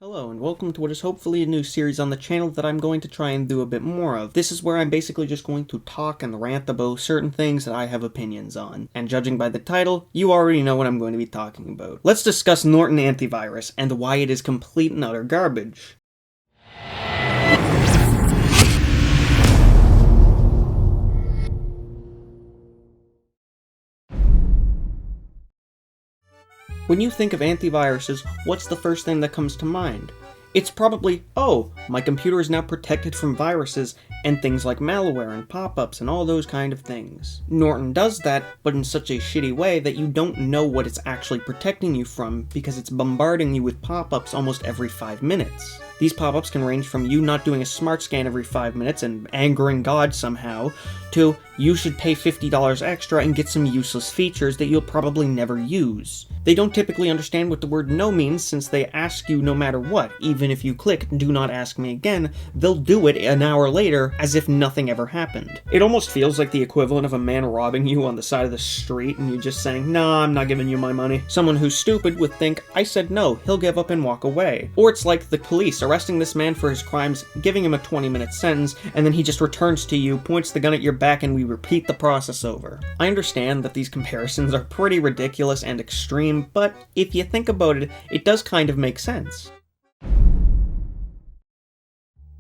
Hello, and welcome to what is hopefully a new series on the channel that I'm going to try and do a bit more of. This is where I'm basically just going to talk and rant about certain things that I have opinions on. And judging by the title, you already know what I'm going to be talking about. Let's discuss Norton Antivirus, and why it is complete and utter garbage. When you think of antiviruses, what's the first thing that comes to mind? It's probably, oh, my computer is now protected from viruses and things like malware and pop-ups and all those kind of things. Norton does that, but in such a shitty way that you don't know what it's actually protecting you from because it's bombarding you with pop-ups almost every 5 minutes. These pop-ups can range from you not doing a smart scan every 5 minutes and angering God somehow, to you should pay $50 extra and get some useless features that you'll probably never use. They don't typically understand what the word no means since they ask you no matter what. Even if you click do not ask me again, they'll do it an hour later as if nothing ever happened. It almost feels like the equivalent of a man robbing you on the side of the street and you just saying, nah, I'm not giving you my money. Someone who's stupid would think, I said no, he'll give up and walk away. Or it's like the police arresting this man for his crimes, giving him a 20-minute sentence, and then he just returns to you, points the gun at your back, and we repeat the process over. I understand that these comparisons are pretty ridiculous and extreme, but if you think about it, it does kind of make sense.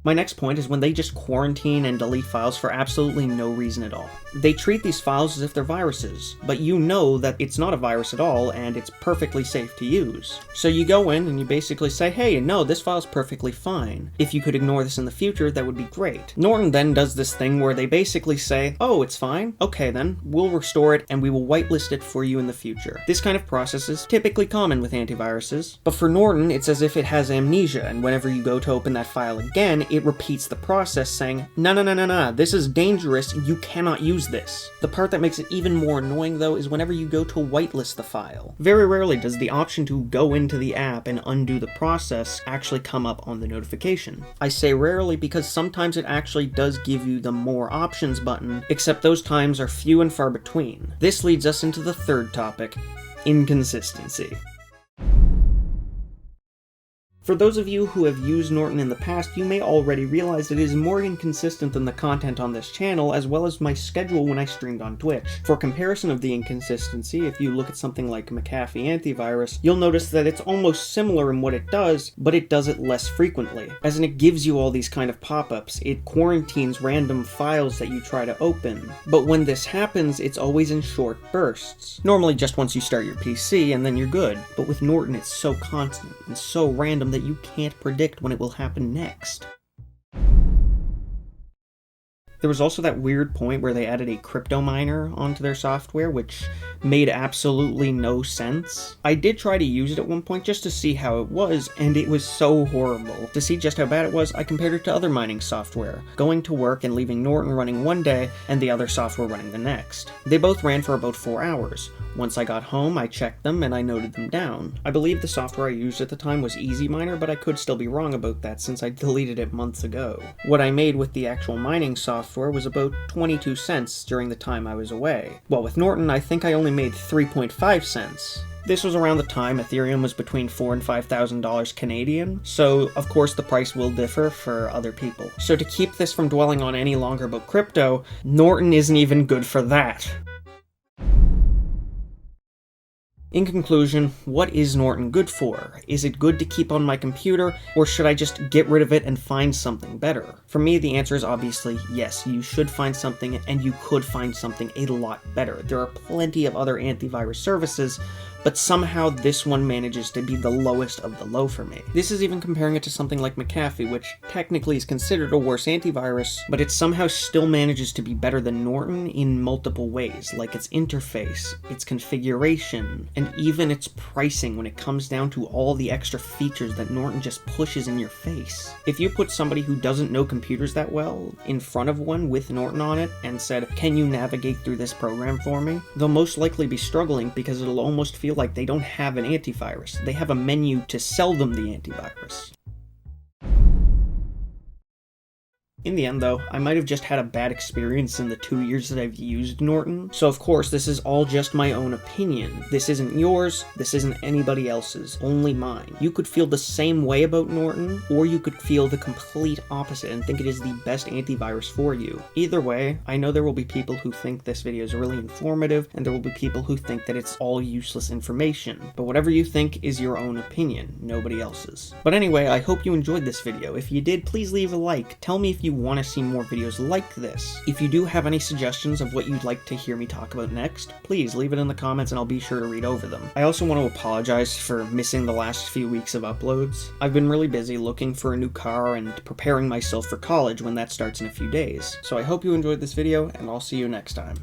My next point is when they just quarantine and delete files for absolutely no reason at all. They treat these files as if they're viruses, but you know that it's not a virus at all and it's perfectly safe to use. So you go in and you basically say, hey, no, this file's perfectly fine. If you could ignore this in the future, that would be great. Norton then does this thing where they basically say, oh, it's fine? Okay then, we'll restore it and we will whitelist it for you in the future. This kind of process is typically common with antiviruses, but for Norton, it's as if it has amnesia, and whenever you go to open that file again, it repeats the process saying, no, this is dangerous, you cannot use this. The part that makes it even more annoying though is whenever you go to whitelist the file. Very rarely does the option to go into the app and undo the process actually come up on the notification. I say rarely because sometimes it actually does give you the more options button, except those times are few and far between. This leads us into the third topic, inconsistency. For those of you who have used Norton in the past, you may already realize it is more inconsistent than the content on this channel, as well as my schedule when I streamed on Twitch. For comparison of the inconsistency, if you look at something like McAfee Antivirus, you'll notice that it's almost similar in what it does, but it does it less frequently. As in, it gives you all these kind of pop-ups, it quarantines random files that you try to open. But when this happens, it's always in short bursts. Normally just once you start your PC, and then you're good. But with Norton, it's so constant and so random that you can't predict when it will happen next. There was also that weird point where they added a crypto miner onto their software, which made absolutely no sense. I did try to use it at one point just to see how it was, and it was so horrible. To see just how bad it was, I compared it to other mining software, going to work and leaving Norton running one day and the other software running the next. They both ran for about 4 hours. Once I got home, I checked them and I noted them down. I believe the software I used at the time was Easy Miner, but I could still be wrong about that since I deleted it months ago. What I made with the actual mining software was about 22 cents during the time I was away. While with Norton, I think I only made 3.5 cents. This was around the time Ethereum was between $4,000 and $5,000 Canadian, so of course the price will differ for other people. So to keep this from dwelling on any longer about crypto, Norton isn't even good for that. In conclusion, what is Norton good for? Is it good to keep on my computer, or should I just get rid of it and find something better? For me, the answer is obviously yes, you should find something, and you could find something a lot better. There are plenty of other antivirus services, but somehow this one manages to be the lowest of the low for me. This is even comparing it to something like McAfee, which technically is considered a worse antivirus, but it somehow still manages to be better than Norton in multiple ways, like its interface, its configuration, and even its pricing when it comes down to all the extra features that Norton just pushes in your face. If you put somebody who doesn't know computers that well in front of one with Norton on it and said, can you navigate through this program for me? They'll most likely be struggling because it'll almost feel like they don't have an antivirus. They have a menu to sell them the antivirus. In the end though, I might have just had a bad experience in the 2 years that I've used Norton, so of course this is all just my own opinion. This isn't yours, this isn't anybody else's, only mine. You could feel the same way about Norton, or you could feel the complete opposite and think it is the best antivirus for you. Either way, I know there will be people who think this video is really informative, and there will be people who think that it's all useless information. But whatever you think is your own opinion, nobody else's. But anyway, I hope you enjoyed this video. If you did, please leave a like. Tell me if you want to see more videos like this. If you do have any suggestions of what you'd like to hear me talk about next, please leave it in the comments and I'll be sure to read over them. I also want to apologize for missing the last few weeks of uploads. I've been really busy looking for a new car and preparing myself for college when that starts in a few days. So I hope you enjoyed this video, and I'll see you next time.